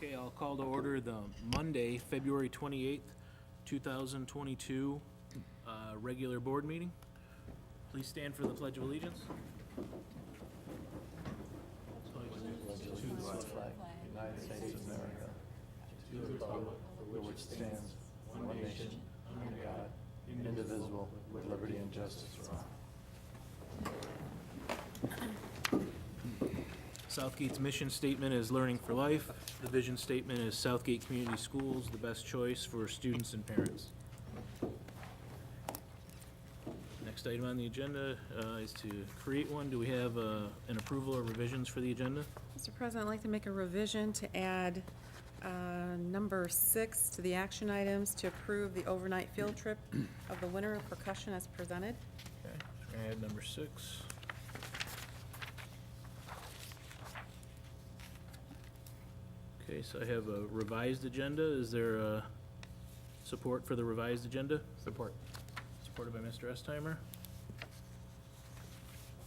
Okay, I'll call to order the Monday, February 28th, 2022 regular board meeting. Please stand for the Pledge of Allegiance. United States of America, to the republic for which it stands, one nation, under God, indivisible, with liberty and justice for all. Southgate's mission statement is learning for life. The vision statement is Southgate Community Schools, the best choice for students and parents. Next item on the agenda is to create one. Do we have an approval or revisions for the agenda? Mr. President, I'd like to make a revision to add number 6 to the action items to approve the overnight field trip of the winter of percussion as presented. Okay, so we're gonna add number 6. Okay, so I have a revised agenda. Is there support for the revised agenda? Support. Supported by Mr. Estheimer.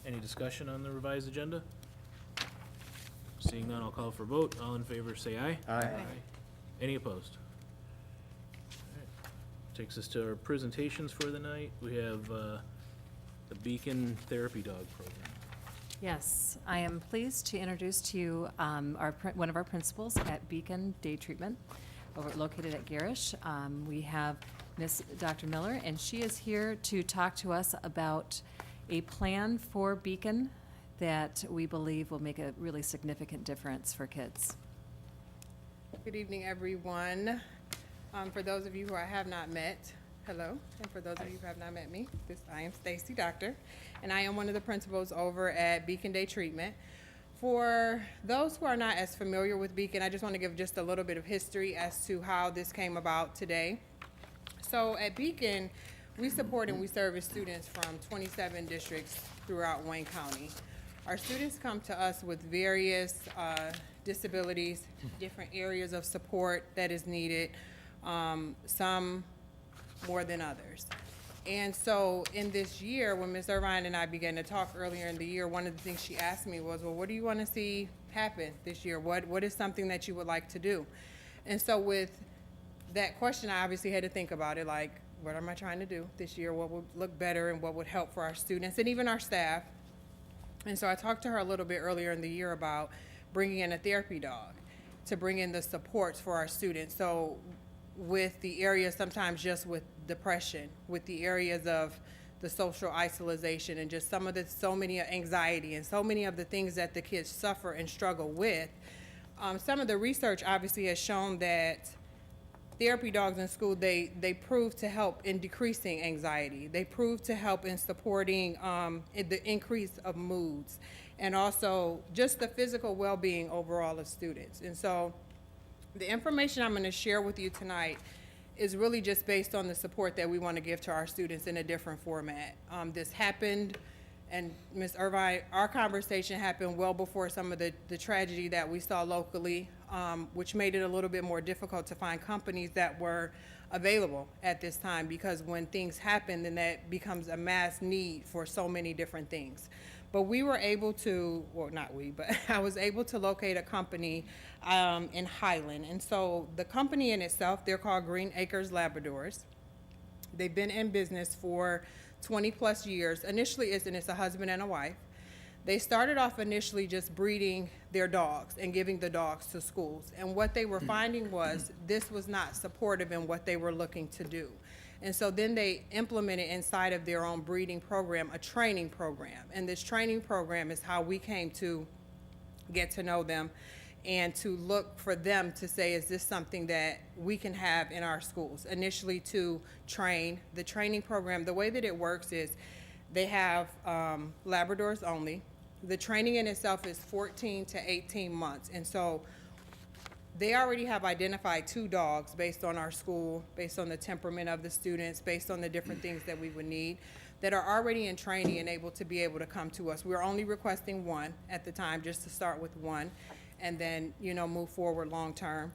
Any discussion on the revised agenda? Seeing none, I'll call for a vote. All in favor, say aye. Aye. Any opposed? All right. Takes us to our presentations for the night. We have the Beacon Therapy Dog Program. Yes, I am pleased to introduce to you one of our principals at Beacon Day Treatment, located at Garish. We have Miss Dr. Miller, and she is here to talk to us about a plan for Beacon that we believe will make a really significant difference for kids. Good evening, everyone. For those of you who I have not met, hello. And for those of you who have not met me, I am Stacy Doctor, and I am one of the principals over at Beacon Day Treatment. For those who are not as familiar with Beacon, I just want to give just a little bit of history as to how this came about today. So at Beacon, we support and we service students from 27 districts throughout Wayne County. Our students come to us with various disabilities, different areas of support that is needed, some more than others. And so in this year, when Ms. Irvine and I began to talk earlier in the year, one of the things she asked me was, well, what do you want to see happen this year? What is something that you would like to do? And so with that question, I obviously had to think about it, like, what am I trying to do this year? What would look better and what would help for our students and even our staff? And so I talked to her a little bit earlier in the year about bringing in a therapy dog to bring in the supports for our students. So with the areas sometimes just with depression, with the areas of the social isolation and just so many anxiety and so many of the things that the kids suffer and struggle with, some of the research obviously has shown that therapy dogs in school, they prove to help in decreasing anxiety. They prove to help in supporting the increase of moods and also just the physical well-being overall of students. And so the information I'm going to share with you tonight is really just based on the support that we want to give to our students in a different format. This happened, and Ms. Irvine, our conversation happened well before some of the tragedy that we saw locally, which made it a little bit more difficult to find companies that were available at this time, because when things happen, then that becomes a mass need for so many different things. But we were able to, well, not we, but I was able to locate a company in Highland. And so the company in itself, they're called Green Acres Labradors. They've been in business for 20 plus years. Initially, it's a husband and a wife. They started off initially just breeding their dogs and giving the dogs to schools. And what they were finding was this was not supportive in what they were looking to do. And so then they implemented inside of their own breeding program, a training program. And this training program is how we came to get to know them and to look for them to say, is this something that we can have in our schools? Initially to train. The training program, the way that it works is they have Labradors only. The training in itself is 14 to 18 months. And so they already have identified 2 dogs based on our school, based on the temperament of the students, based on the different things that we would need, that are already in training and able to come to us. We're only requesting 1 at the time, just to start with 1, and then, move forward long term.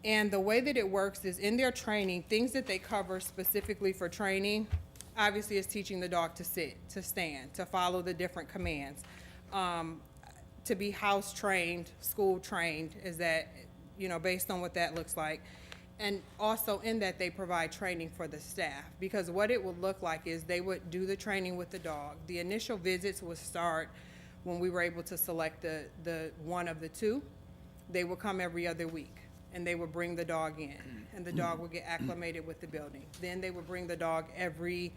And the way that it works is in their training, things that they cover specifically for training, obviously is teaching the dog to sit, to stand, to follow the different commands, to be house trained, school trained, is that you know, based on what that looks like. And also in that, they provide training for the staff, because what it would look like is they would do the training with the dog. The initial visits would start when we were able to select the one of the two. They would come every other week, and they would bring the dog in, and the dog would get acclimated with the building. Then they would bring the dog every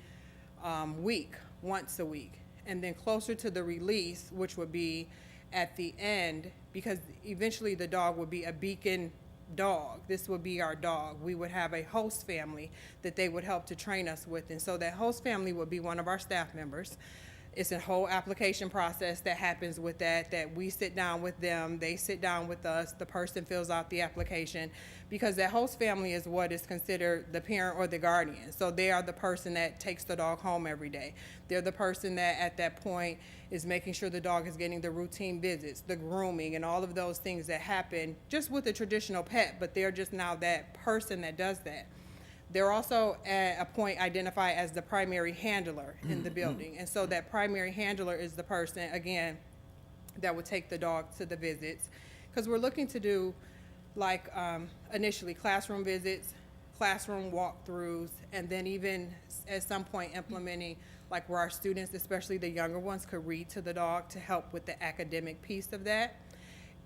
week, once a week. And then closer to the release, which would be at the end, because eventually the dog would be a beacon dog. This would be our dog. We would have a host family that they would help to train us with. And so that host family would be one of our staff members. It's a whole application process that happens with that we sit down with them, they sit down with us, the person fills out the application, because that host family is what is considered the parent or the guardian. So they are the person that takes the dog home every day. They're the person that at that point is making sure the dog is getting the routine visits, the grooming, and all of those things that happen just with a traditional pet, but they're just now that person that does that. They're also at a point identified as the primary handler in the building. And so that primary handler is the person, again, that would take the dog to the visits. Because we're looking to do, like, initially classroom visits, classroom walkthroughs, and then even at some point implementing, like, where our students, especially the younger ones, could read to the dog to help with the academic piece of that.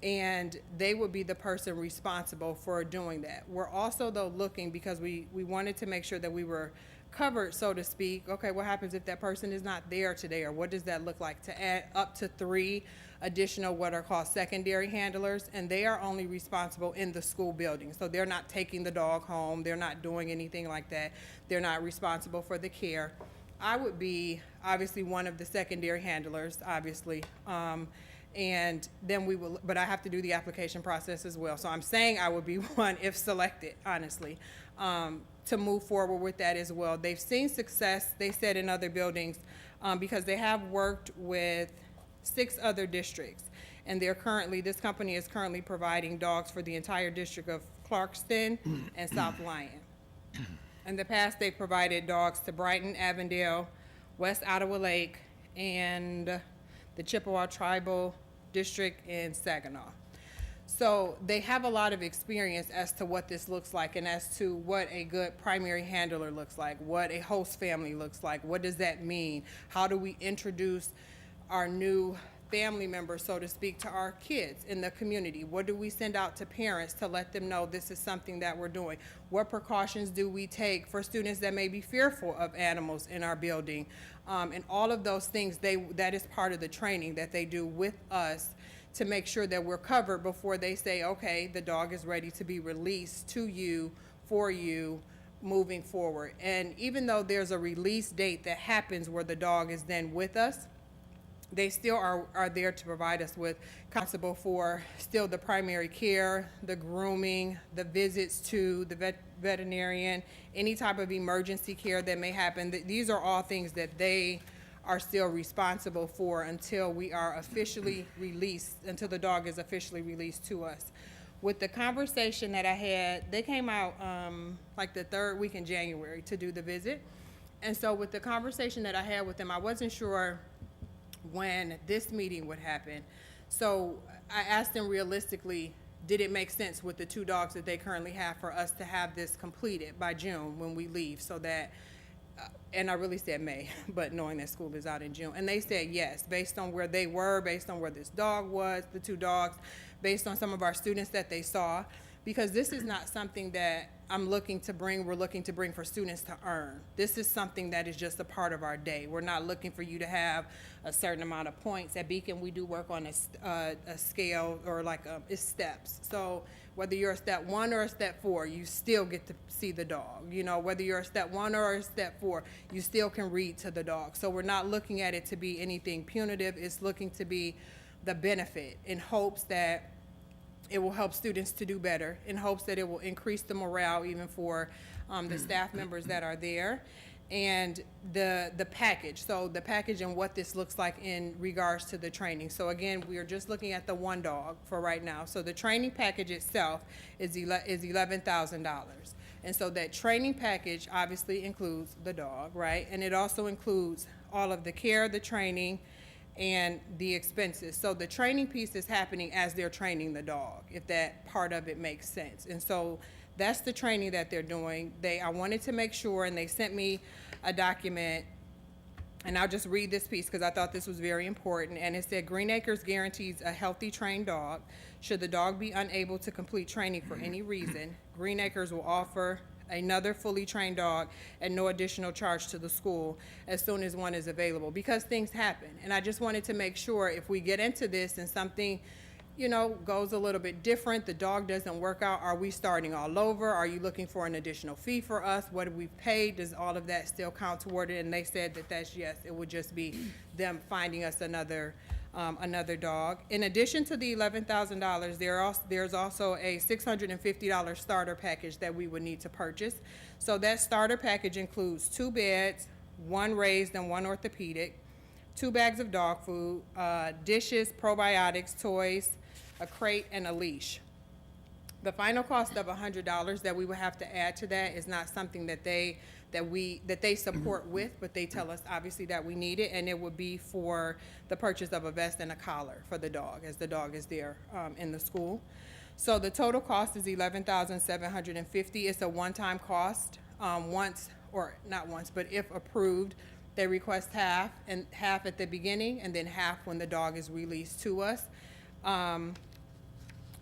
And they would be the person responsible for doing that. We're also, though, looking, because we wanted to make sure that we were covered, so to speak. Okay, what happens if that person is not there today, or what does that look like? To add up to 3 additional what are called secondary handlers, and they are only responsible in the school building. So they're not taking the dog home, they're not doing anything like that. They're not responsible for the care. I would be obviously one of the secondary handlers, obviously. And then we will, but I have to do the application process as well. So I'm saying I would be one if selected, honestly, to move forward with that as well. They've seen success, they said, in other buildings, because they have worked with 6 other districts. And they're currently, this company is currently providing dogs for the entire district of Clarkston and South Lyon. In the past, they provided dogs to Brighton, Avondale, West Ottawa Lake, and the Chippewa Tribal District in Saginaw. So they have a lot of experience as to what this looks like, and as to what a good primary handler looks like, what a host family looks like, what does that mean? How do we introduce our new family members, so to speak, to our kids in the community? What do we send out to parents to let them know this is something that we're doing? What precautions do we take for students that may be fearful of animals in our building? And all of those things, that is part of the training that they do with us to make sure that we're covered before they say, okay, the dog is ready to be released to you, for you, moving forward. And even though there's a release date that happens where the dog is then with us, they still are there to provide us with responsible for still the primary care, the grooming, the visits to the veterinarian, any type of emergency care that may happen. These are all things that they are still responsible for until we are officially released, until the dog is officially released to us. With the conversation that I had, they came out like the 3rd week in January to do the visit. And so with the conversation that I had with them, I wasn't sure when this meeting would happen. So I asked them realistically, did it make sense with the 2 dogs that they currently have for us to have this completed by June when we leave, so that, and I really said May, but knowing that school is out in June. And they said yes, based on where they were, based on where this dog was, the 2 dogs, based on some of our students that they saw, because this is not something that we're looking to bring for students to earn. This is something that is just a part of our day. We're not looking for you to have a certain amount of points. At Beacon, we do work on a scale, or like it's steps. So whether you're a step 1 or a step 4, you still get to see the dog. You know, whether you're a step 1 or a step 4, you still can read to the dog. So we're not looking at it to be anything punitive. It's looking to be the benefit, in hopes that it will help students to do better, in hopes that it will increase the morale even for the staff members that are there. And the package, so the package and what this looks like in regards to the training. So again, we are just looking at the 1 dog for right now. So the training package itself is $11,000. And so that training package obviously includes the dog, right? And it also includes all of the care, the training, and the expenses. So the training piece is happening as they're training the dog, if that part of it makes sense. And so that's the training that they're doing. I wanted to make sure, and they sent me a document, and I'll just read this piece because I thought this was very important. And it said, Green Acres guarantees a healthy trained dog. Should the dog be unable to complete training for any reason, Green Acres will offer another fully trained dog at no additional charge to the school as soon as one is available, because things happen. And I just wanted to make sure if we get into this and something, you know, goes a little bit different, the dog doesn't work out, are we starting all over? Are you looking for an additional fee for us? What have we paid? Does all of that still count toward it? And they said that that's yes, it would just be them finding us another dog. In addition to the $11,000, there's also a $650 starter package that we would need to purchase. So that starter package includes 2 beds, 1 raised and 1 orthopedic, 2 bags of dog food, dishes, probiotics, toys, a crate, and a leash. The final cost of $100 that we would have to add to that is not something that they support with, but they tell us obviously that we need it, and it would be for the purchase of a vest and a collar for the dog, as the dog is there in the school. So the total cost is $11,750. It's a one-time cost. But if approved, they request half at the beginning, and then half when the dog is released to us.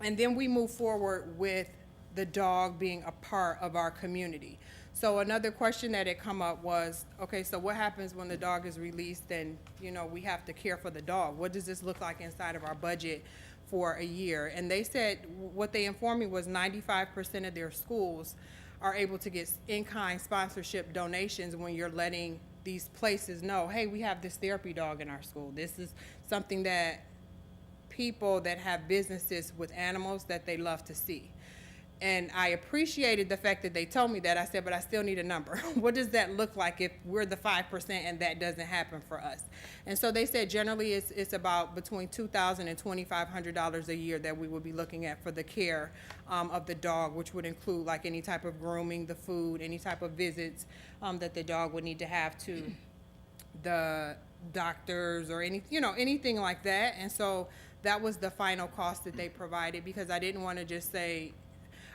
And then we move forward with the dog being a part of our community. So another question that had come up was, okay, so what happens when the dog is released and, you know, we have to care for the dog? What does this look like inside of our budget for a year? And they said, what they informed me was 95% of their schools are able to get in-kind sponsorship donations when you're letting these places know, hey, we have this therapy dog in our school. This is something that people that have businesses with animals that they love to see. And I appreciated the fact that they told me that. I said, but I still need a number. What does that look like if we're the 5% and that doesn't happen for us? And so they said generally it's about between $2,000 and $2,500 a year that we will be looking at for the care of the dog, which would include like any type of grooming, the food, any type of visits that the dog would need to have to the doctors or anything like that. And so that was the final cost that they provided, because I didn't want to just say,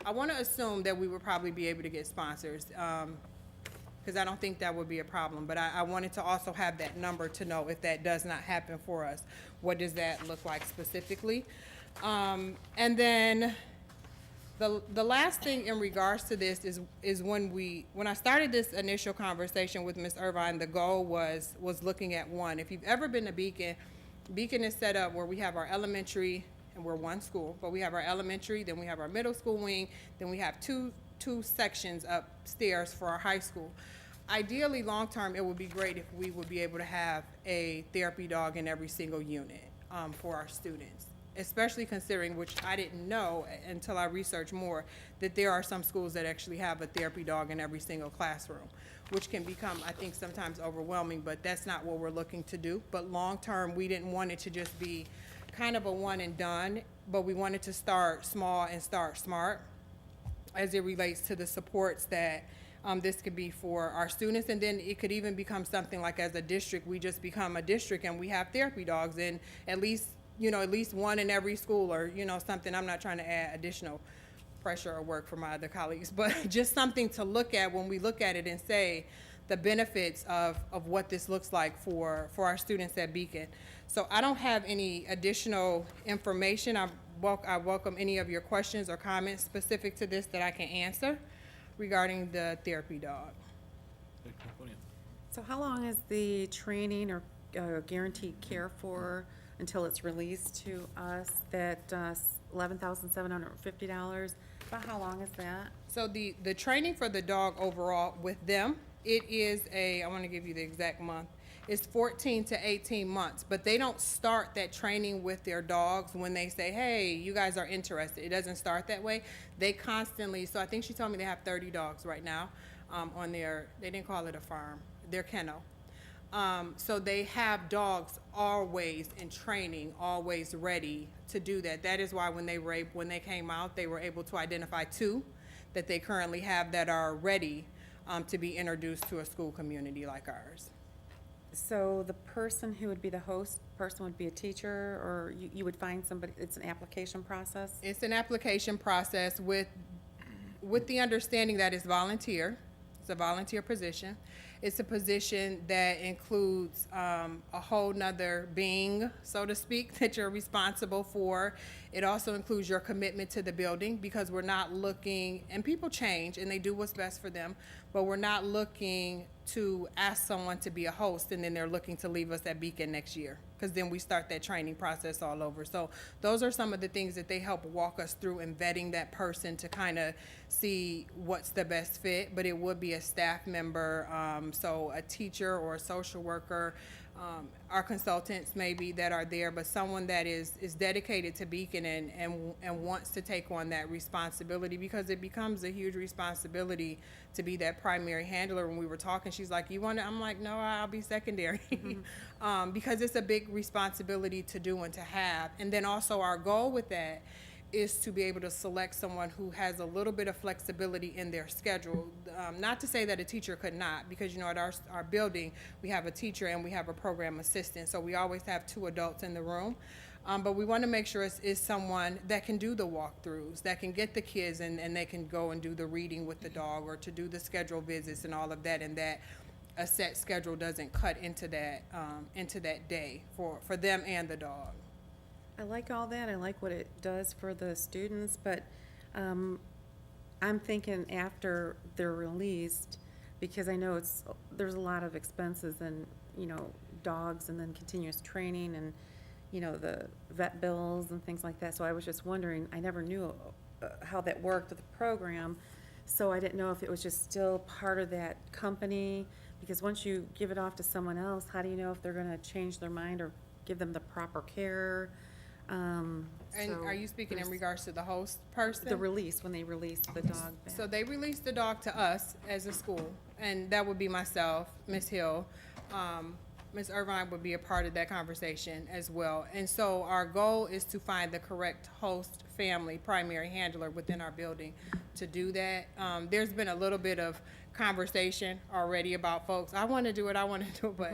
I want to assume that we would probably be able to get sponsors, because I don't think that would be a problem. But I wanted to also have that number to know if that does not happen for us, what does that look like specifically? And then the last thing in regards to this is when I started this initial conversation with Ms. Irvine, the goal was looking at one. If you've ever been to Beacon, Beacon is set up where we have our elementary, and we're one school, but we have our elementary, then we have our middle school wing, then we have two sections upstairs for our high school. Ideally, long-term, it would be great if we would be able to have a therapy dog in every single unit for our students, especially considering, which I didn't know until I researched more, that there are some schools that actually have a therapy dog in every single classroom, which can become, I think, sometimes overwhelming, but that's not what we're looking to do. But long-term, we didn't want it to just be kind of a one and done, but we wanted to start small and start smart as it relates to the supports that this could be for our students. And then it could even become something like, as a district, we just become a district and we have therapy dogs in at least one in every school, or something. I'm not trying to add additional pressure or work for my other colleagues, but just something to look at when we look at it and say the benefits of what this looks like for our students at Beacon. So I don't have any additional information. I welcome any of your questions or comments specific to this that I can answer regarding the therapy dog. So how long is the training or guaranteed care for until it's released to us? That $11,750, about how long is that? So the training for the dog overall with them, it is I want to give you the exact month. It's 14 to 18 months, but they don't start that training with their dogs when they say, hey, you guys are interested. It doesn't start that way. They constantly, so I think she told me they have 30 dogs right now on they didn't call it a farm, their kennel. So they have dogs always in training, always ready to do that. That is why when they came out, they were able to identify 2 that they currently have that are ready to be introduced to a school community like ours. So the person who would be the host person would be a teacher, or you would find somebody, it's an application process? It's an application process with the understanding that it's volunteer. It's a volunteer position. It's a position that includes a whole nother being, so to speak, that you're responsible for. It also includes your commitment to the building, because we're not looking, and people change and they do what's best for them, but we're not looking to ask someone to be a host and then they're looking to leave us at Beacon next year, because then we start that training process all over. So those are some of the things that they help walk us through in vetting that person to kind of see what's the best fit. But it would be a staff member, so a teacher or a social worker, our consultants maybe that are there, but someone that is dedicated to Beacon and wants to take on that responsibility, because it becomes a huge responsibility to be that primary handler. When we were talking, she's like, you want to, I'm like, no, I'll be secondary. Because it's a big responsibility to do and to have. And then also our goal with that is to be able to select someone who has a little bit of flexibility in their schedule. Not to say that a teacher could not, because, you know, at our building, we have a teacher and we have a program assistant, so we always have 2 adults in the room. But we want to make sure it's someone that can do the walkthroughs, that can get the kids and they can go and do the reading with the dog, or to do the schedule visits and all of that, and that a set schedule doesn't cut into that day for them and the dog. I like all that, I like what it does for the students, but I'm thinking after they're released, because I know there's a lot of expenses and, you know, dogs and then continuous training and, you know, the vet bills and things like that. So I was just wondering, I never knew how that worked with the program, so I didn't know if it was just still part of that company, because once you give it off to someone else, how do you know if they're gonna change their mind or give them the proper care? And So are you speaking in there's regards to the host person? the release, when they release the dog back? So they released the dog to us as a school, and that would be myself, Ms. Hill. Ms. Irvine would be a part of that conversation as well. And so our goal is to find the correct host family primary handler within our building to do that. There's been a little bit of conversation already about folks, I want to do it, but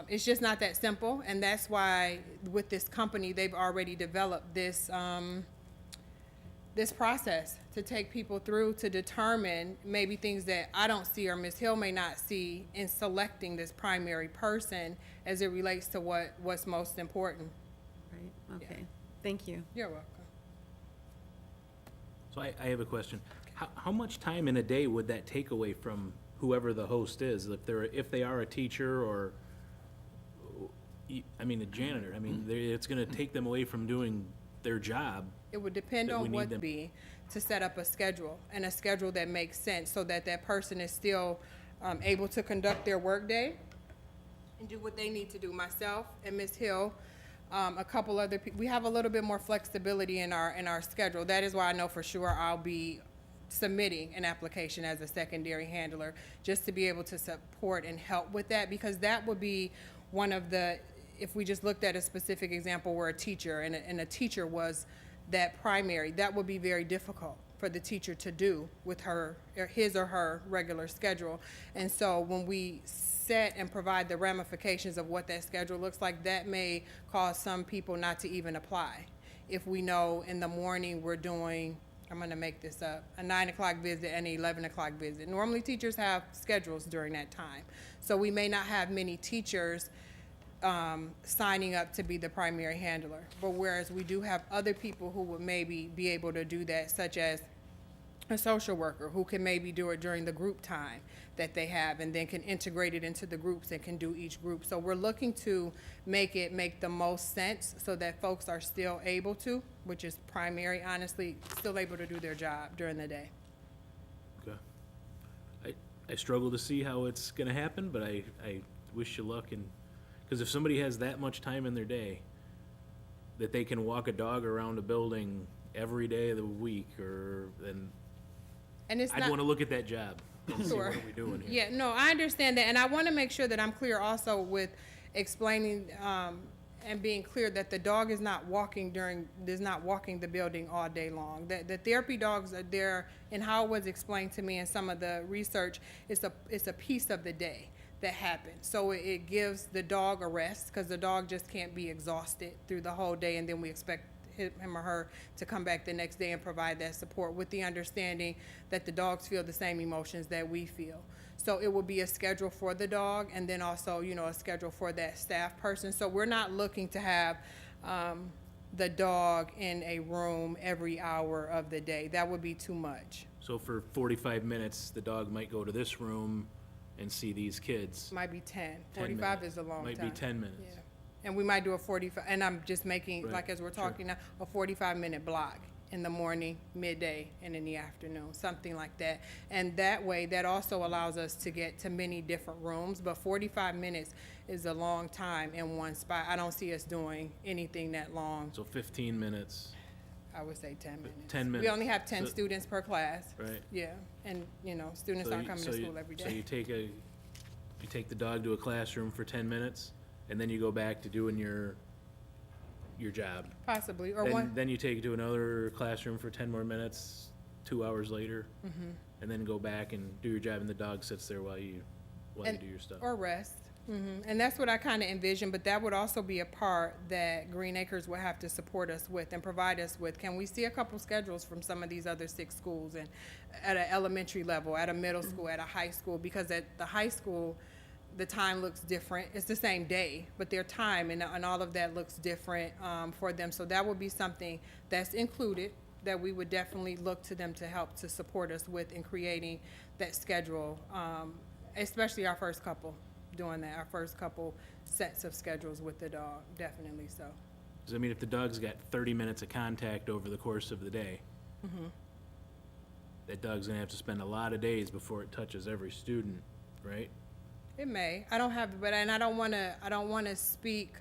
it's just not that simple. And that's why with this company, they've already developed this process to take people through to determine maybe things that I don't see or Ms. Hill may not see in selecting this primary person as it relates to what's most important. Right, okay, thank you. You're welcome. So I have a question. How much time in a day would that take away from whoever the host is? If they are a teacher or, I mean, a janitor, I mean, it's gonna take them away from doing their job. It would depend That we on need what them. be to set up a schedule, and a schedule that makes sense so that that person is still able to conduct their workday and do what they need to do. Myself and Ms. Hill, a couple other people, we have a little bit more flexibility in our schedule. That is why I know for sure I'll be submitting an application as a secondary handler, just to be able to support and help with that, because that would be one of the, if we just looked at a specific example where a teacher and a teacher was that primary, that would be very difficult for the teacher to do with his or her regular schedule. And so when we set and provide the ramifications of what that schedule looks like, that may cause some people not to even apply. If we know in the morning we're doing, I'm gonna make this up, a 9 o'clock visit and an 11 o'clock visit. Normally teachers have schedules during that time. So we may not have many teachers signing up to be the primary handler. But whereas we do have other people who would maybe be able to do that, such as a social worker who can maybe do it during the group time that they have and then can integrate it into the groups and can do each group. So we're looking to make the most sense so that folks are still able to, which is primary, honestly, still able to do their job during the day. Okay. I struggle to see how it's gonna happen, but I wish you luck, and because if somebody has that much time in their day that they can walk a dog around a building every day of the week, then And it's I'd not. want to look at that job and see Sure. what are we doing here. Yeah, no, I understand that, and I want to make sure that I'm clear also with explaining and being clear that the dog is not walking the building all day long. The therapy dogs are there, and how it was explained to me in some of the research, it's a piece of the day that happen. So it gives the dog a rest, because the dog just can't be exhausted through the whole day, and then we expect him or her to come back the next day and provide that support, with the understanding that the dogs feel the same emotions that we feel. So it will be a schedule for the dog, and then also, you know, a schedule for that staff person. So we're not looking to have the dog in a room every hour of the day. That would be too much. So for 45 minutes, the dog might go to this room and see these kids. Might be 10. 10 45 minutes. is a long time. Might be 10 minutes. Yeah. And we might do a 45, and I'm just making, Right, like as we're sure. talking now, a 45-minute block in the morning, midday, and in the afternoon, something like that. And that way, that also allows us to get to many different rooms, but 45 minutes is a long time in one spot. I don't see us doing anything that long. So 15 minutes, I would say 10 minutes. 10 minutes. We only have 10 So- students per class. right? Yeah, and, you know, students So aren't you- coming so to you- school every So day. you take the dog to a classroom for 10 minutes, and then you go back to doing your job. Possibly, or Then, one, then you take it to another classroom for 10 more minutes, 2 hours later, Mm-hmm. and then go back and do your job, and the dog sits there while you And- do your stuff. or rest. And that's what I kind of envision, but that would also be a part that Green Acres would have to support us with and provide us with. Can we see a couple schedules from some of these other 6 schools, and at an elementary level, at a middle school, at a high school? Because at the high school, the time looks different. It's the same day, but their time and all of that looks different for them. So that would be something that's included, that we would definitely look to them to help to support us with in creating that schedule, especially our first couple, doing that, our first couple sets of schedules with the dog, definitely so. 'Cause I mean, if the dog's got 30 minutes of contact over the course of the day, that dog's gonna have to spend a lot of days before it touches every student, right? It may. I don't have, but, and I don't wanna speak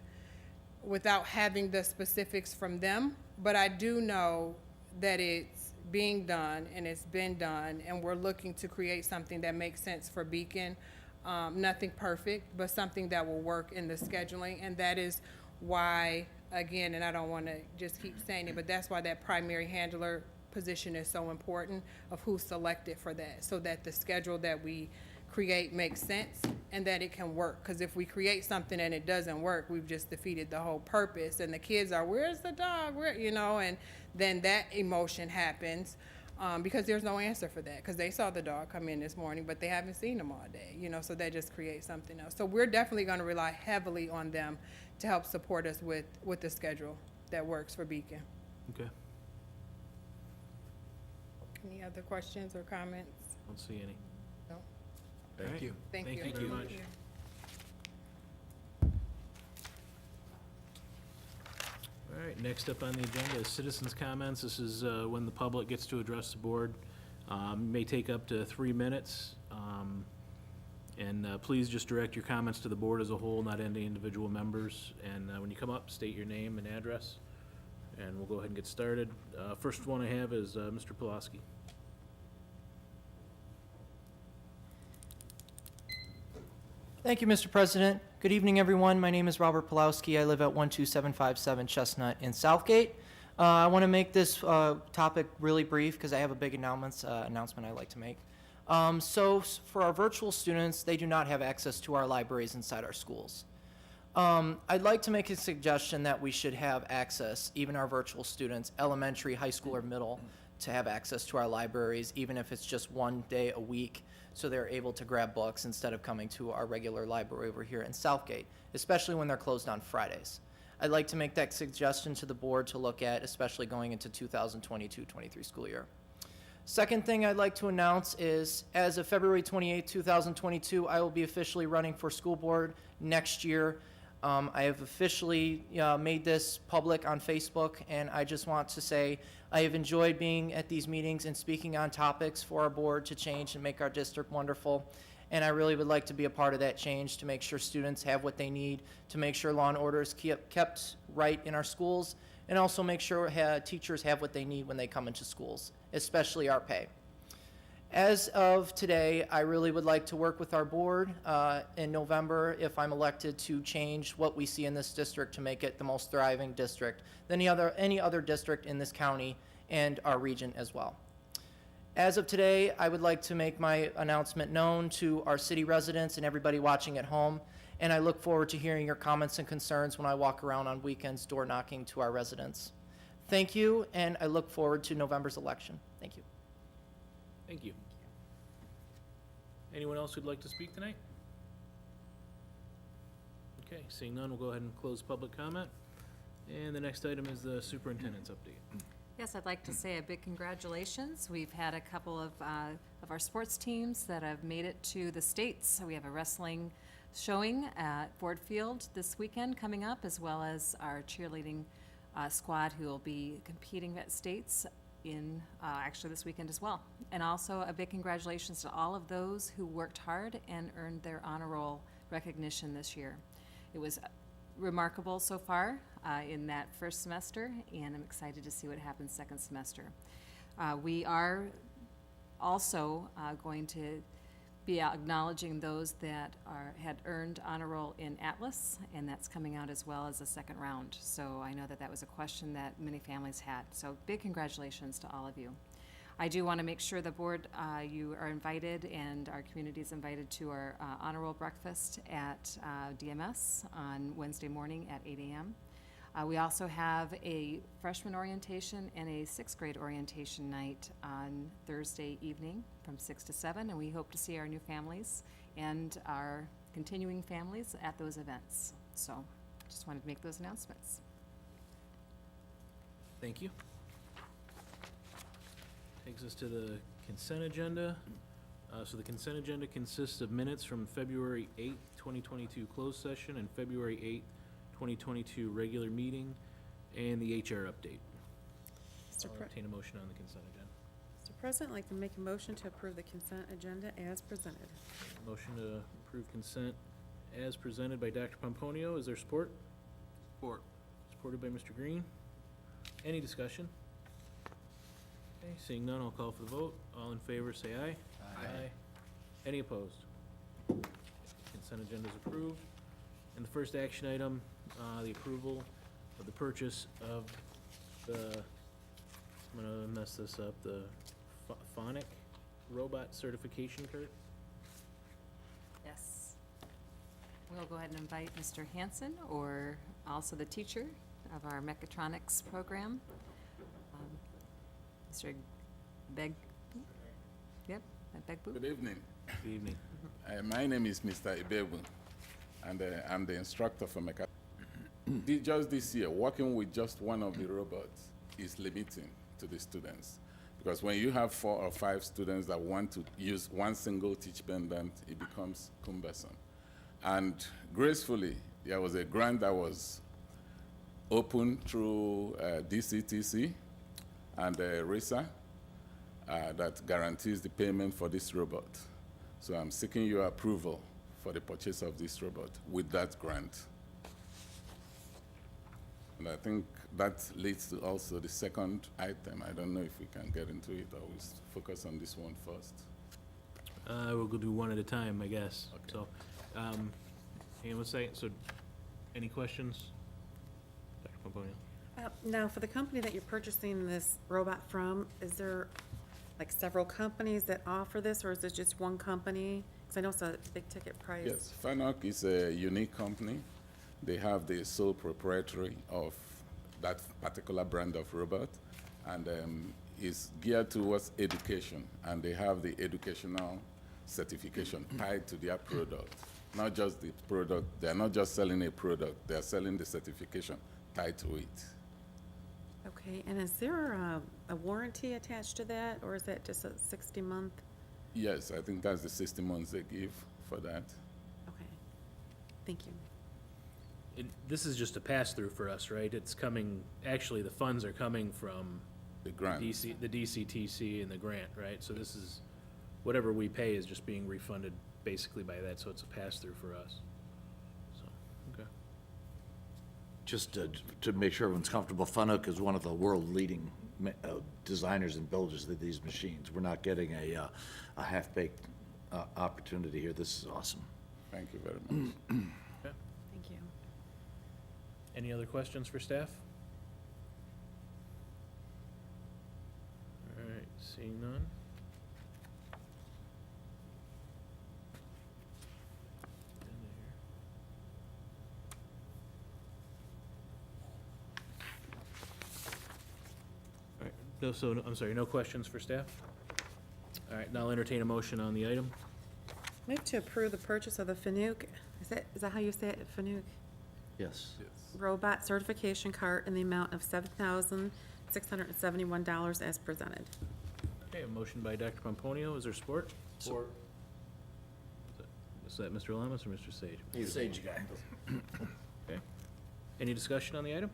without having the specifics from them, but I do know that it's being done and it's been done, and we're looking to create something that makes sense for Beacon. Nothing perfect, but something that will work in the scheduling, and that is why, again, and I don't wanna just keep saying it, but that's why that primary handler position is so important, of who's selected for that, so that the schedule that we create makes sense and that it can work. Because if we create something and it doesn't work, we've just defeated the whole purpose, and the kids are, where's the dog, where, you know, and then that emotion happens, because there's no answer for that, because they saw the dog come in this morning, but they haven't seen him all day, you know, so that just creates something else. So we're definitely going to rely heavily on them to help support us with the schedule that works for Beacon. Okay, Any other questions or comments? don't see any. No? Thank you. Thank you. Thank you very much. All right, next up on the agenda is citizens' comments. This is when the public gets to address the board. May take up to 3 minutes. And please just direct your comments to the board as a whole, not any individual members. And when you come up, state your name and address, and we'll go ahead and get started. First one I have is Mr. Pulaski. Thank you, Mr. President. Good evening, everyone. My name is Robert Pulowski. I live at 12757 Chestnut in Southgate. I want to make this topic really brief because I have a big announcement I'd like to make. For our virtual students, they do not have access to our libraries inside our schools. I'd like to make a suggestion that we should have access, even our virtual students, elementary, high school, or middle, to have access to our libraries, even if it's just one day a week, so they're able to grab books instead of coming to our regular library over here in Southgate, especially when they're closed on Fridays. I'd like to make that suggestion to the board to look at, especially going into 2022-23 school year. Second thing I'd like to announce is, as of February 28, 2022, I will be officially running for school board next year. I have officially made this public on Facebook, and I just want to say I have enjoyed being at these meetings and speaking on topics for our board to change and make our district wonderful. And I really would like to be a part of that change to make sure students have what they need, to make sure law and order is kept right in our schools, and also make sure teachers have what they need when they come into schools, especially our pay. As of today, I really would like to work with our board in November, if I'm elected, to change what we see in this district to make it the most thriving district than any other district in this county and our region as well. As of today, I would like to make my announcement known to our city residents and everybody watching at home, and I look forward to hearing your comments and concerns when I walk around on weekends door knocking to our residents. Thank you, and I look forward to November's election. Thank you. Thank you. Anyone else who'd like to speak tonight? Okay, seeing none, we'll go ahead and close public comment. And the next item is the superintendent's update. Yes, I'd like to say a big congratulations. We've had a couple of our sports teams that have made it to the States. So we have a wrestling showing at Ford Field this weekend coming up, as well as our cheerleading squad who will be competing at States in actually this weekend as well. And also a big congratulations to all of those who worked hard and earned their honor roll recognition this year. It was remarkable so far in that first semester, and I'm excited to see what happens second semester. We are also going to be acknowledging those that had earned honor roll in Atlas, and that's coming out as well as a second round. So I know that that was a question that many families had. So big congratulations to all of you. I do want to make sure the board, you are invited and our community is invited to our honor roll breakfast at DMS on Wednesday morning at 8 a.m. We also have a freshman orientation and a sixth grade orientation night on Thursday evening from 6 to 7, and we hope to see our new families and our continuing families at those events. So just wanted to make those announcements. Thank you. Takes us to the consent agenda. So the consent agenda consists of minutes from February 8th, 2022 closed session and February 8th, 2022 regular meeting, and the HR update. Mr. I'll entertain a motion on the consent agenda. Mr. President, I'd like to make a motion to approve the consent agenda as presented. Motion to approve consent as presented by Dr. Pomponio. Is there support? Support. Supported by Mr. Green. Any discussion? Okay, seeing none, I'll call for the vote. All in favor, say aye. Aye. Any opposed? Consent agenda is approved. And the first action item, the approval of the purchase of the, I'm gonna mess this up, the phonic robot certification cert. Yes. We'll go ahead and invite Mr. Hanson, or also the teacher of our mechatronics program. Mr. Beg, yep, Begbu. Good evening. Good evening. My name is Mr. Ibebu, and I'm the instructor for mechanics. Just this year, working with just one of the robots is limiting to the students. Because when you have 4 or 5 students that want to use one single teach pendant, it becomes cumbersome. And gracefully, there was a grant that was opened through DCTC and RISA that guarantees the payment for this robot. So I'm seeking your approval for the purchase of this robot with that grant. And I think that leads to also the second item. I don't know if we can get into it, or we'll focus on this one first. We'll go do one at a time, I guess. Okay. So, hang on one second. So, any questions? Dr. Pomponio? Now, for the company that you're purchasing this robot from, is there like several companies that offer this, or is it just one company? Because I know it's a big ticket price. Yes, Fanuc is a unique company. They have the sole proprietary of that particular brand of robot, and is geared towards education, and they have the educational certification tied to their product. Not just the product, they're not just selling a product, they're selling the certification tied to it. Okay, and is there a warranty attached to that, or is that just a 60-month? Yes, I think that's the 60 months they give for that. Okay, thank you. This is just a pass-through for us, right? It's coming, actually, the funds are coming from The grant. the DCTC and the grant, right? So this is, whatever we pay is just being refunded basically by that, so it's a pass-through for us. So, okay. Just to make sure everyone's comfortable, Fanuc is one of the world-leading designers and builders of these machines. We're not getting a half-baked opportunity here. This is awesome. Thank you very much. Okay. Thank you. Any other questions for staff? All right, seeing none. I'm sorry, no questions for staff? All right, now I'll entertain a motion on the item. Move to approve the purchase of the Fanuc, is that how you say it, Fanuc? Yes. Robot certification cart in the amount of $7,671 as presented. Okay, a motion by Dr. Pomponio, is there support? Support. Is that Mr. Lamas or Mr. Sage? Sage guy. Okay. Any discussion on the item?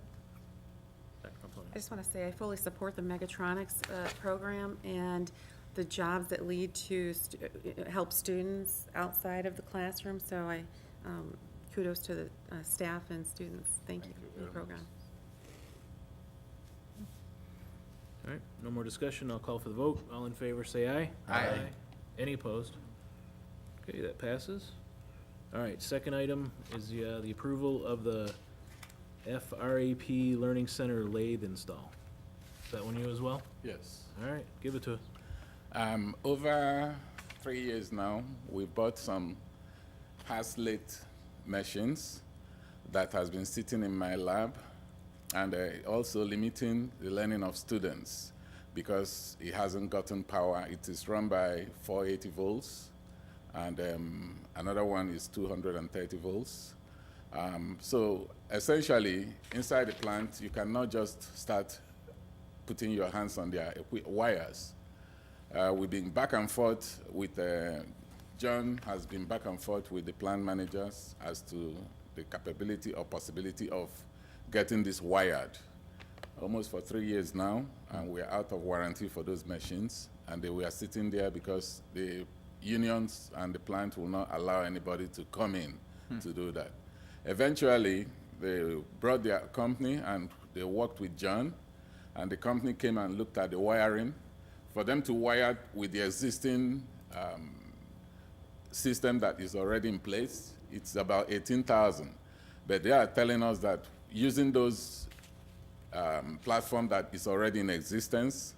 Dr. Pomponio. I just want to say I fully support the Megatronics program and the jobs that lead to help students outside of the classroom. So I kudos to the staff and students. Thank you for the program. All right, no more discussion, I'll call for the vote. All in favor, say aye. Aye. Any opposed? Okay, that passes. All right, second item is the approval of the FRAP Learning Center lathe install. Is that one you as well? Yes. All right, give it to us. Over 3 years now, we bought some Lathe machines that has been sitting in my lab and also limiting the learning of students because it hasn't gotten power. It is run by 480 volts and another one is 230 volts. So essentially, inside the plant, you cannot just start putting your hands on their wires. We've been back and forth with, John has been back and forth with the plant managers as to the capability or possibility of getting this wired. Almost for 3 years now, and we're out of warranty for those machines, and they were sitting there because the unions and the plant will not allow anybody to come in to do that. Eventually, they brought their company and they worked with John, and the company came and looked at the wiring. For them to wire with the existing system that is already in place, it's about 18,000. But they are telling us that using those platform that is already in existence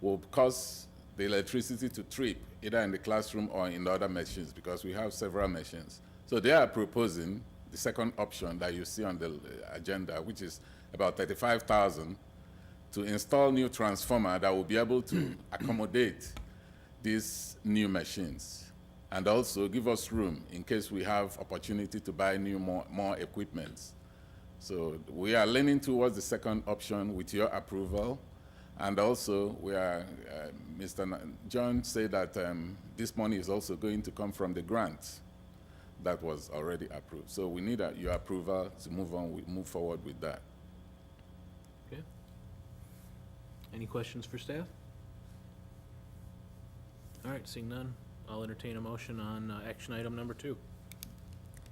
will cause the electricity to trip either in the classroom or in the other machines because we have several machines. So they are proposing the second option that you see on the agenda, which is about 35,000 to install new transformer that will be able to accommodate these new machines and also give us room in case we have opportunity to buy more equipment. So we are leaning towards the second option with your approval. And also, we are, Mr. John said that this money is also going to come from the grant that was already approved. So we need your approval to move forward with that. Okay. Any questions for staff? All right, seeing none, I'll entertain a motion on action item number 2.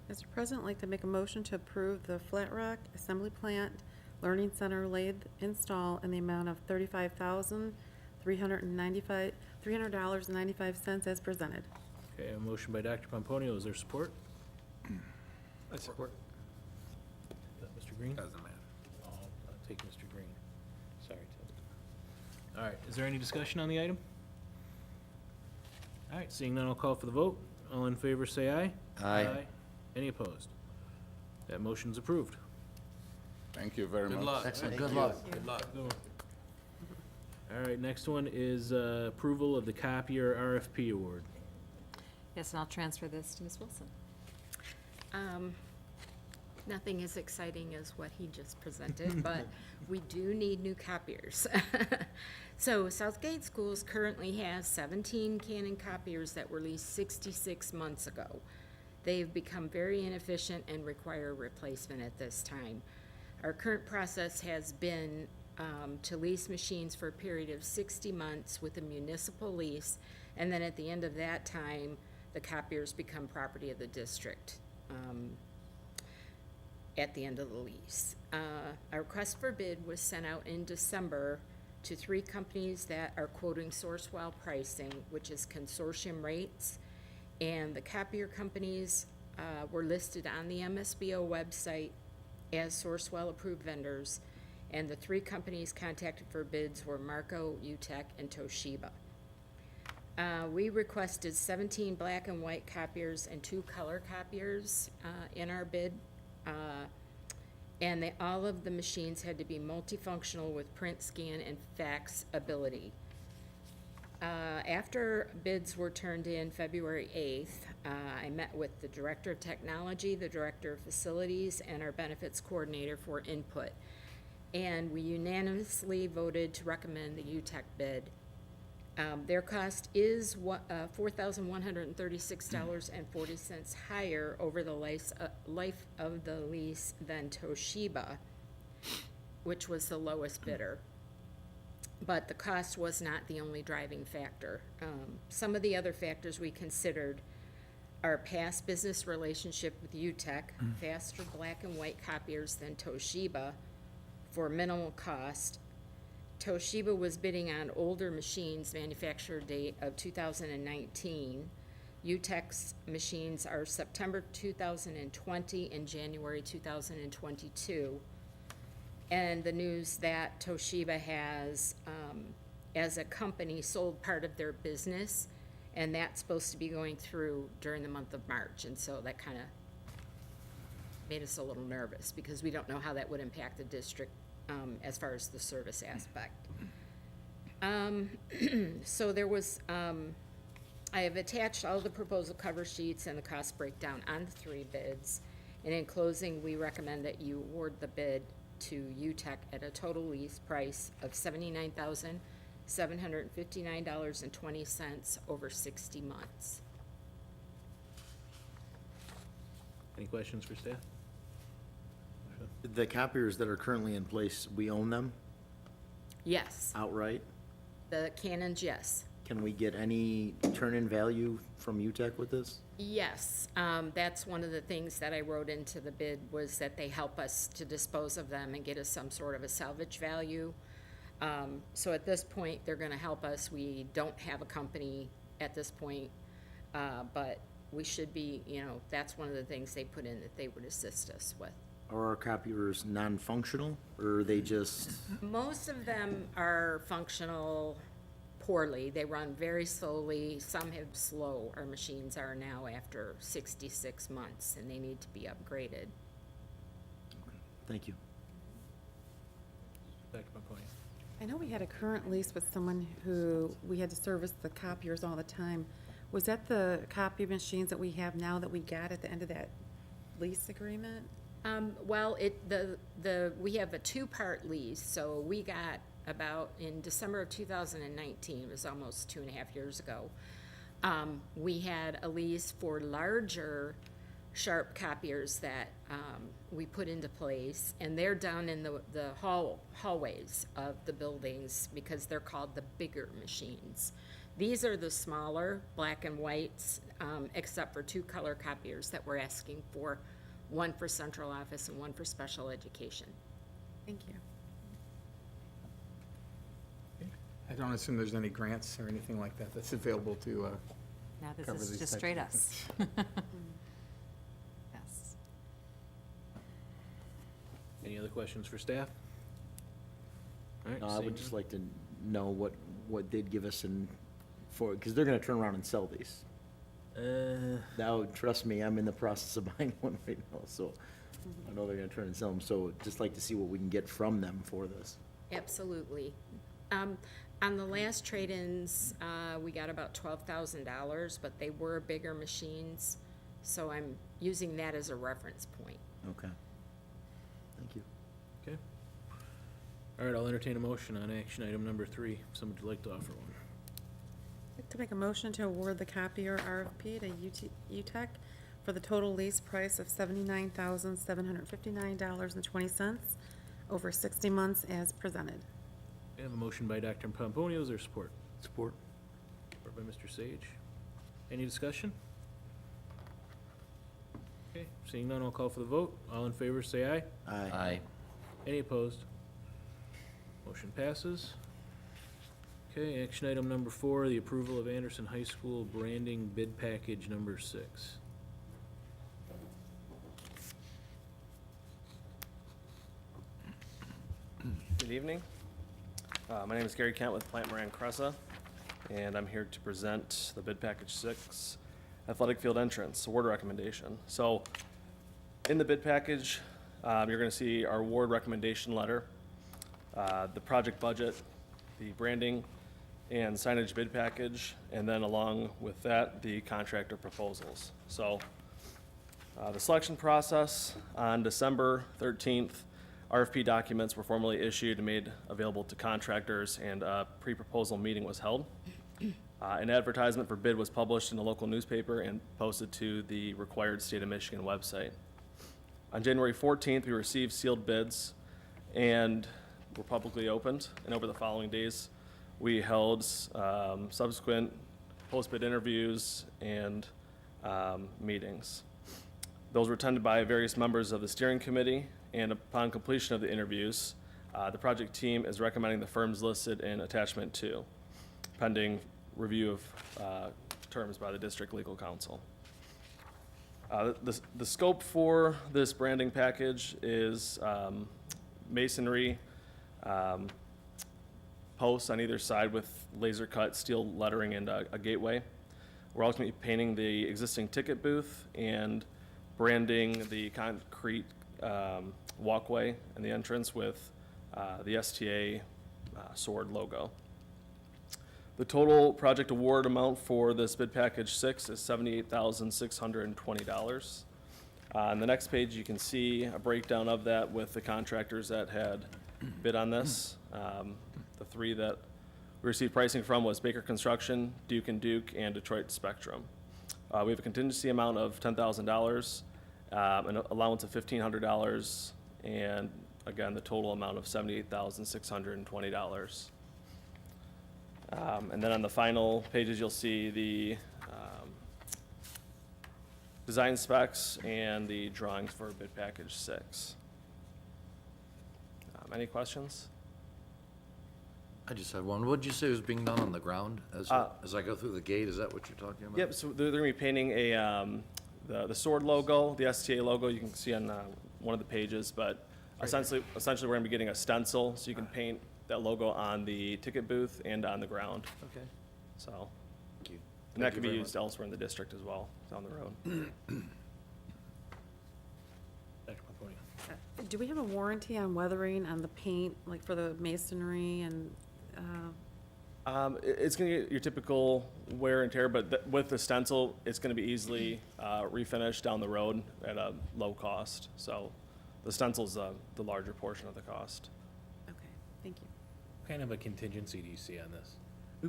Mr. President, I'd like to make a motion to approve the Flat Rock Assembly Plant Learning Center lathe install in the amount of $300.95 as presented. Okay, a motion by Dr. Pomponio, is there support? I support. Is that Mr. Green? Doesn't matter. I'll take Mr. Green. Sorry, Ted. All right, is there any discussion on the item? All right, seeing none, I'll call for the vote. All in favor, say aye. Aye. Any opposed? That motion's approved. Thank you very much. Excellent, good luck. Good luck. All right, next one is approval of the Copier RFP award. Yes, and I'll transfer this to Ms. Wilson. Nothing as exciting as what he just presented, but we do need new copiers. So Southgate Schools currently has 17 Canon copiers that were leased 66 months ago. They've become very inefficient and require replacement at this time. Our current process has been to lease machines for a period of 60 months with a municipal lease, and then at the end of that time, the copiers become property of the district at the end of the lease. A request for bid was sent out in December to 3 companies that are quoting Sourcewell pricing, which is consortium rates, and the copier companies were listed on the MSBO website as Sourcewell approved vendors, and the 3 companies contacted for bids were Marco, UTEC, and Toshiba. We requested 17 black and white copiers and 2 color copiers in our bid. And all of the machines had to be multifunctional with print, scan, and fax ability. After bids were turned in February 8th, I met with the Director of Technology, the Director of Facilities, and our Benefits Coordinator for input. And we unanimously voted to recommend the UTEC bid. Their cost is $4,136.40 higher over the life of the lease than Toshiba, which was the lowest bidder. But the cost was not the only driving factor. Some of the other factors we considered are past business relationship with UTEC, faster black and white copiers than Toshiba for minimal cost. Toshiba was bidding on older machines, manufacture date of 2019. UTEC's machines are September 2020 and January 2022. And the news that Toshiba has, as a company, sold part of their business, and that's supposed to be going through during the month of March, and so that kind of made us a little nervous, because we don't know how that would impact the district as far as the service aspect. So there was, I have attached all the proposal cover sheets and the cost breakdown on the 3 bids, and in closing, we recommend that you award the bid to UTEC at a total lease price of $79,759.20 over 60 months. Any questions for staff? The copiers that are currently in place, we own them Yes, outright? the Canons, yes. Can we get any turn-in value from UTEC with this? Yes, that's one of the things that I wrote into the bid, was that they help us to dispose of them and get us some sort of a salvage value. So at this point, they're gonna help us. We don't have a company at this point, but we should be, that's one of the things they put in that they would assist us with. Are our copiers non-functional, or are they just, Most of them are functional poorly. They run very slowly. Some have slow. Our machines are now after 66 months, and they need to be upgraded. thank you. Dr. Pomponia. I know we had a current lease with someone who we had to service the copiers all the time. Was that the copy machines that we have now that we got at the end of that lease agreement? Well, we have a 2-part lease, so we got about, in December of 2019, it was almost 2.5 years ago, we had a lease for larger Sharp copiers that we put into place, and they're down in the hallways of the buildings because they're called the bigger machines. These are the smaller black and whites, except for 2 color copiers that we're asking for, one for central office and one for special education. Thank you. I don't assume there's any grants or anything like that that's available to, Now, Cover this is these just types straight of us. Yes. Any other questions for staff? All right, I would seeing- just like to know what they'd give us because they're gonna turn around and sell these. Now, trust me, I'm in the process of buying one right now, so I know they're gonna turn and sell them, so just like to see what we can get from them for this. Absolutely. On the last trade-ins, we got about $12,000, but they were bigger machines, so I'm using that as a reference point. Okay. Thank you. Okay. All right, I'll entertain a motion on action item number 3. If somebody would like to offer one. I'd like to make a motion to award the copier RFP to UTEC for the total lease price of $79,759.20 over 60 months as presented. I have a motion by Dr. Pomponio. Is there support? Support. Support by Mr. Sage. Any discussion? Okay, seeing none, I'll call for the vote. All in favor, say aye. Aye. Any opposed? Motion passes. Okay, action item number 4, the approval of Anderson High School branding bid package number 6. Good evening. My name is Gary Kent with Plant Moran Cressa, and I'm here to present the bid package 6 athletic field entrance award recommendation. So in the bid package, you're going to see our award recommendation letter, the project budget, the branding and signage bid package, and then along with that, the contractor proposals. So the selection process on December 13th, RFP documents were formally issued and made available to contractors, and a pre-proposal meeting was held. An advertisement for bid was published in a local newspaper and posted to the required state of Michigan website. On January 14th, we received sealed bids and were publicly opened, and over the following days, we held subsequent post-bid interviews and meetings. Those were attended by various members of the steering committee, and upon completion of the interviews, the project team is recommending the firms listed in attachment 2, pending review of terms by the district legal counsel. The scope for this branding package is masonry posts on either side with laser cut steel lettering and a gateway. We're also going to be painting the existing ticket booth and branding the concrete walkway and the entrance with the STA sword logo. The total project award amount for this bid package 6 is $78,620. On the next page, you can see a breakdown of that with the contractors that had bid on this. The 3 that we received pricing from was Baker Construction, Duke & Duke, and Detroit Spectrum. We have a contingency amount of $10,000, an allowance of $1,500, and again, the total amount of $78,620. And then on the final pages, you'll see the design specs and the drawings for bid package 6. Any questions? I just have one. What did you say was being done on the ground as I go through the gate? Is that what you're talking about? Yep, so they're going to be painting the sword logo, the STA logo, you can see on one of the pages, but essentially we're going to be getting a stencil, so you can paint that logo on the ticket booth and on the ground. Okay. So, Thank you. and that can be used elsewhere in the district as well, down the road. Dr. Pomponio. Do we have a warranty on weathering on the paint, like for the masonry and, It's going to get your typical wear and tear, but with the stencil, it's going to be easily refinished down the road at a low cost. So the stencil's the larger portion of the cost. okay, thank you. What kind of a contingency do you see on this?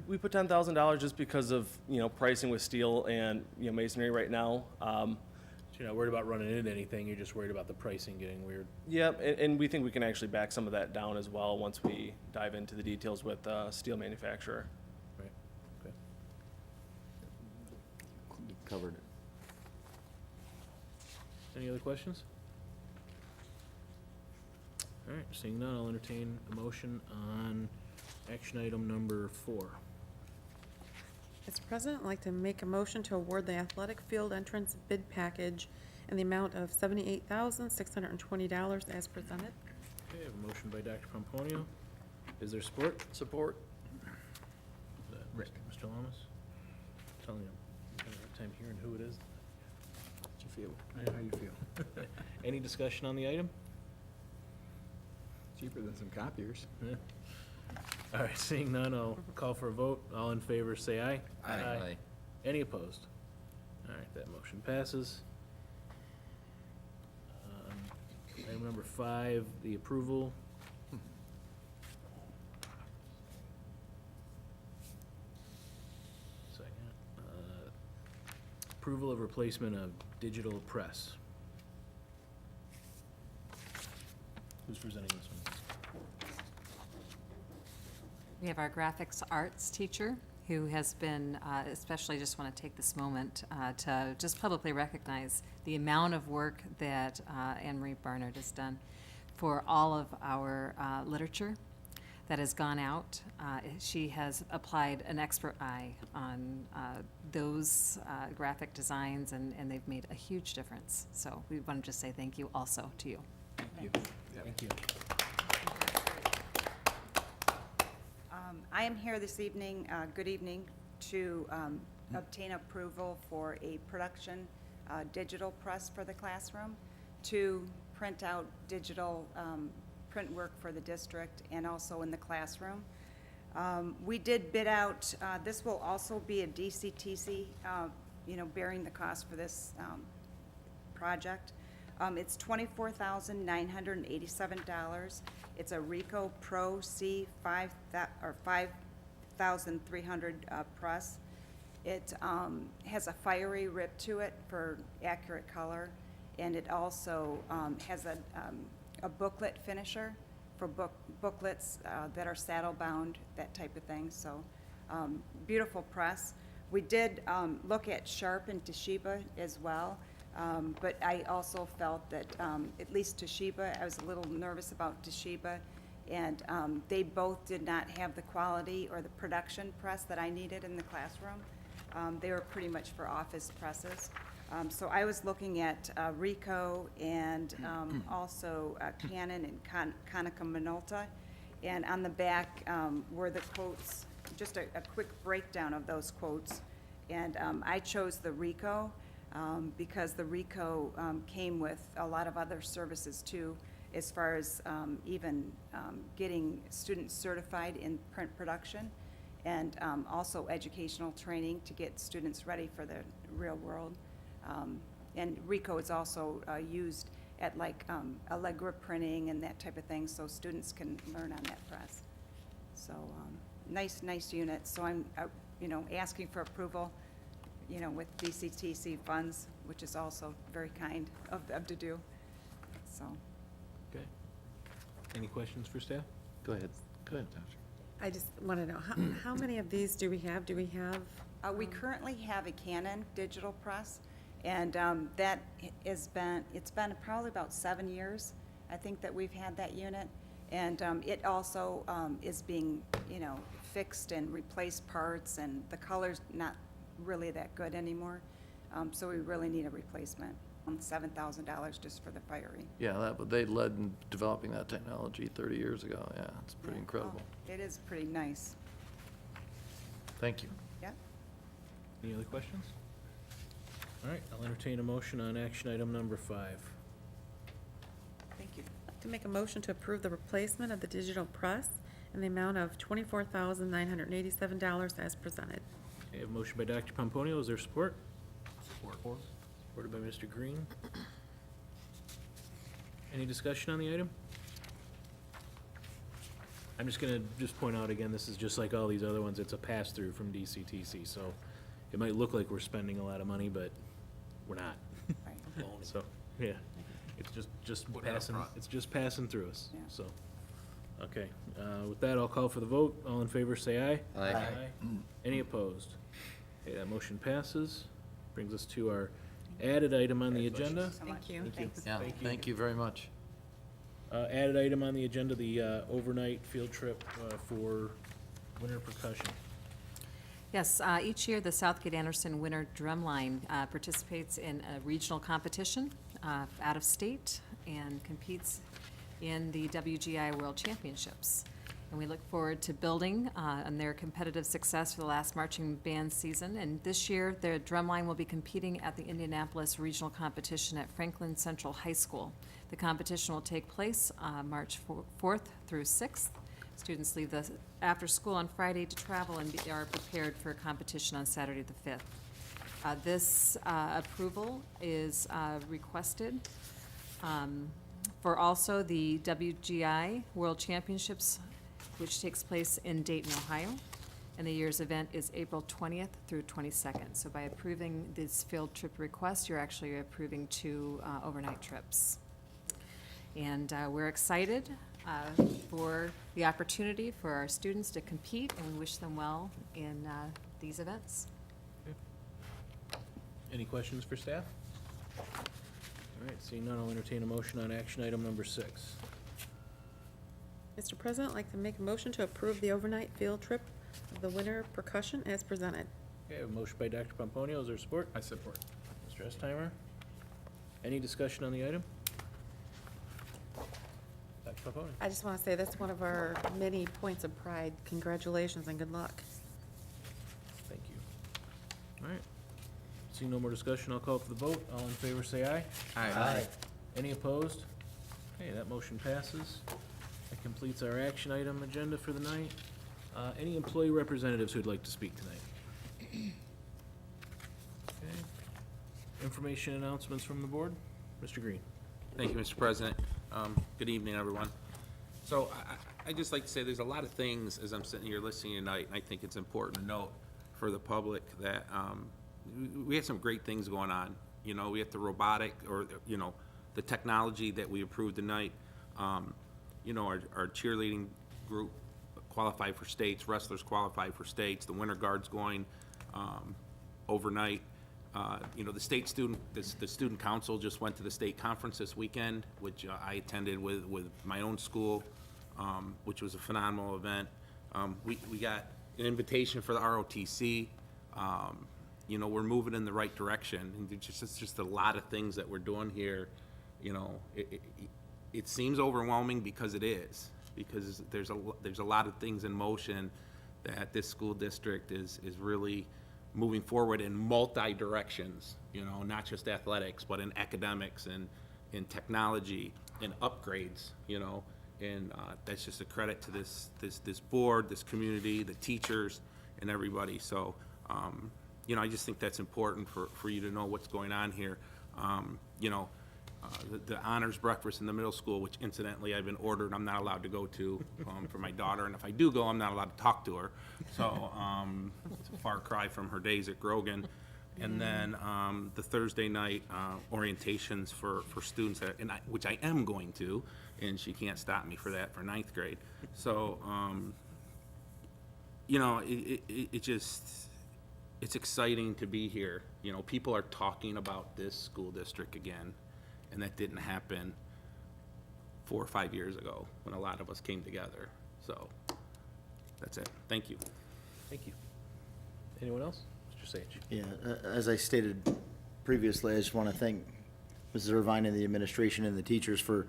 We put $10,000 just because of, pricing with steel and, masonry right now. So you're not worried about running into anything, you're just worried about the pricing getting weird? Yep, and we think we can actually back some of that down as well once we dive into the details with steel manufacturer. Right, okay. You covered it. Any other questions? All right, seeing none, I'll entertain a motion on action item number 4. Mr. President, I'd like to make a motion to award the athletic field entrance bid package in the amount of $78,620 as presented. Okay, I have a motion by Dr. Pomponio. Is there support? Support. Is that Mr. Lamas? I'm telling you, I'm having a hard time hearing who it is. How you feel? I know how you feel. Any discussion on the item? Cheaper than some copiers. Yeah. All right, seeing none, I'll call for a vote. All in favor, say aye. Aye. Any opposed? All right, that motion passes. Item number 5, the approval. Second. Approval of replacement of digital press. Who's presenting this one? We have our graphics arts teacher, who has been, especially just want to take this moment to just publicly recognize the amount of work that Anne Marie Barnard has done for all of our literature that has gone out. She has applied an expert eye on those graphic designs, and they've made a huge difference. So we want to just say thank you also to you. Thank you. I am here this evening, good evening, to obtain approval for a production digital press for the classroom to print out digital print work for the district and also in the classroom. We did bid out, this will also be a DCTC, bearing the cost for this project. It's $24,987. It's a Ricoh Pro C 5300 press. It has a fiery rip to it for accurate color, and it also has a booklet finisher for booklets that are saddle bound, that type of thing. So beautiful press. We did look at Sharp and Toshiba as well, but I also felt that at least Toshiba, I was a little nervous about Toshiba, and they both did not have the quality or the production press that I needed in the classroom. They were pretty much for office presses. So I was looking at Ricoh and also Canon and Konica Minolta. And on the back were the quotes, just a quick breakdown of those quotes. And I chose the Ricoh because the Ricoh came with a lot of other services too, as far as even getting students certified in print production, and also educational training to get students ready for the real world. And Ricoh is also used at like Allegra printing and that type of thing, so students can learn on that press. So nice unit. So I'm asking for approval, with DCTC funds, which is also very kind of them to do. So. Okay. Any questions for staff? Go ahead, Doctor. I just want to know, how many of these do we have? Do we have? We currently have a Canon digital press, and that it's been probably about 7 years, I think, that we've had that unit. And it also is being, fixed and replaced parts, and the color's not really that good anymore. So we really need a replacement. $7,000 just for the firing. Yeah, but they led in developing that technology 30 years ago. Yeah, it's pretty incredible. It is pretty nice. Thank you. Yep. Any other questions? All right, I'll entertain a motion on action item number 5. Thank you. To make a motion to approve the replacement of the digital press in the amount of $24,987 as presented. Okay, I have a motion by Dr. Pomponio. Is there support? Support. Supported by Mr. Green. Any discussion on the item? I'm just gonna point out again, this is just like all these other ones. It's a pass-through from DCTC, so it might look like we're spending a lot of money, but we're not. Right. So, yeah, it's just passing, it's just passing through us, Yeah. so. Okay, with that, I'll call for the vote. All in favor, say aye. Aye. Any opposed? Okay, that motion passes. Brings us to our added item on the agenda. So much. Thank you. Thanks. Yeah, Thank you. thank you very much. Added item on the agenda, the overnight field trip for winter percussion. Yes, each year, the Southgate Anderson Winter Drumline participates in a regional competition out of state and competes in the WGI World Championships. And we look forward to building on their competitive success for the last marching band season. And this year, the drumline will be competing at the Indianapolis Regional Competition at Franklin Central High School. The competition will take place March 4th through 6th. Students leave after school on Friday to travel and are prepared for a competition on Saturday the 5th. This approval is requested for also the WGI World Championships, which takes place in Dayton, Ohio. And the year's event is April 20th through 22nd. So by approving this field trip request, you're actually approving 2 overnight trips. And we're excited for the opportunity for our students to compete, and we wish them well in these events. Any questions for staff? All right, seeing none, I'll entertain a motion on action item number 6. Mr. President, I'd like to make a motion to approve the overnight field trip of the winter percussion as presented. Okay, I have a motion by Dr. Pomponio. Is there support? I support. Mr. Estheimer? Any discussion on the item? Dr. Pomponio? I just want to say that's one of our many points of pride. Congratulations and good luck. Thank you. All right. Seeing no more discussion, I'll call for the vote. All in favor, say aye. Aye. Any opposed? Okay, that motion passes. That completes our action item agenda for the night. Any employee representatives who'd like to speak tonight? Okay. Information announcements from the board? Mr. Green. Thank you, Mr. President. Good evening, everyone. So I'd just like to say there's a lot of things as I'm sitting here listening tonight, and I think it's important to note for the public that we have some great things going on. You know, we have the robotic, or, you know, the technology that we approved tonight. You know, our cheerleading group qualified for states, wrestlers qualified for states, the winter guard's going overnight. You know, the student council just went to the state conference this weekend, which I attended with my own school, which was a phenomenal event. We got an invitation for the ROTC. You know, we're moving in the right direction, and it's just a lot of things that we're doing here. You know, it seems overwhelming because it is, because there's a lot of things in motion that this school district is really moving forward in multi-directions, you know, not just athletics, but in academics and in technology and upgrades, you know, and that's just a credit to this board, this community, the teachers, and everybody. So, you know, I just think that's important for you to know what's going on here. You know, the honors breakfast in the middle school, which incidentally I've been ordered, I'm not allowed to go to for my daughter, and if I do go, I'm not allowed to talk to her. So it's a far cry from her days at Grogan. And then the Thursday night orientations for students, which I am going to, and she can't stop me for that for 9th grade. So, you know, it's exciting to be here. You know, people are talking about this school district again. And that didn't happen 4 or 5 years ago when a lot of us came together. So that's it. Thank you. Thank you. Anyone else? Mr. Sage. Yeah, as I stated previously, I just want to thank Mrs. Irvine and the administration and the teachers for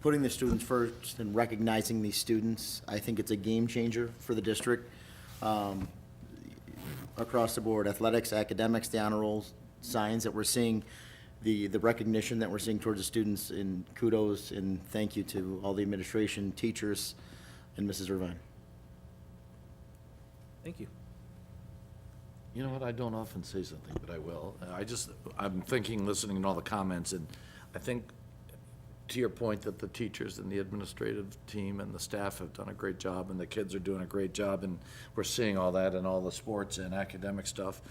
putting the students first and recognizing these students. I think it's a game changer for the district. Across the board, athletics, academics, the honor roll, science, that we're seeing the recognition that we're seeing towards the students, and kudos and thank you to all the administration, teachers, and Mrs. Irvine. Thank you. You know what, I don't often say something, but I will. I'm thinking, listening to all the comments, and I think, to your point, that the teachers and the administrative team and the staff have done a great job, and the kids are doing a great job, and we're seeing all that in all the sports and academic stuff.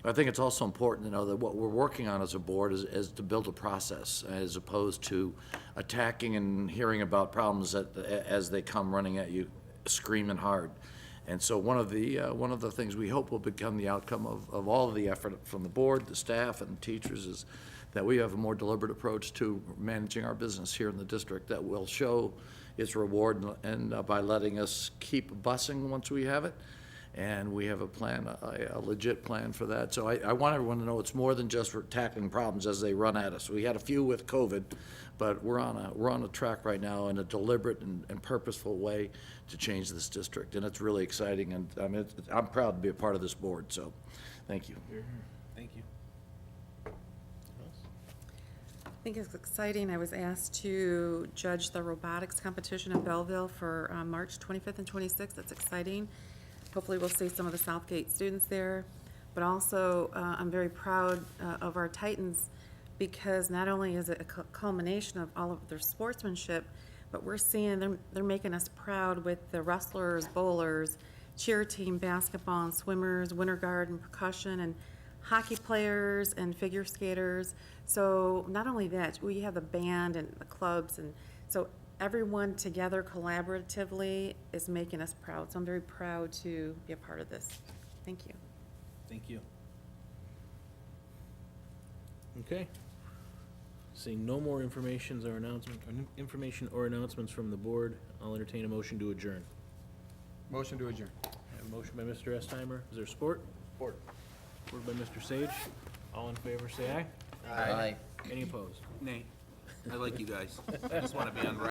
I think it's also important to know that what we're working on as a board is to build a process, as opposed to attacking and hearing about problems as they come running at you, screaming hard. And so one of the things we hope will become the outcome of all of the effort from the board, the staff, and the teachers is that we have a more deliberate approach to managing our business here in the district that will show its reward and by letting us keep busing once we have it. And we have a plan, a legit plan for that. So I want everyone to know it's more than just for tackling problems as they run at us. We had a few with COVID, but we're on a track right now in a deliberate and purposeful way to change this district. And it's really exciting, and I mean, I'm proud to be a part of this board, so thank you. Thank you. I think it's exciting. I was asked to judge the robotics competition in Belleville for March 25th and 26th. That's exciting. Hopefully we'll see some of the Southgate students there. But also, I'm very proud of our Titans, because not only is it a culmination of all of their sportsmanship, but we're seeing they're making us proud with the wrestlers, bowlers, cheer team, basketball and swimmers, winter guard and percussion, and hockey players and figure skaters. So not only that, we have the band and the clubs, and so everyone together collaboratively is making us proud. So I'm very proud to be a part of this. Thank you. Thank you. Okay. Seeing no more information or announcements from the board, I'll entertain a motion to adjourn. Motion to adjourn. I have a motion by Mr. Estheimer. Is there support? Support. Support by Mr. Sage. All in favor, say aye. Aye. Any opposed? Nate, I like you guys. I just want to be on record.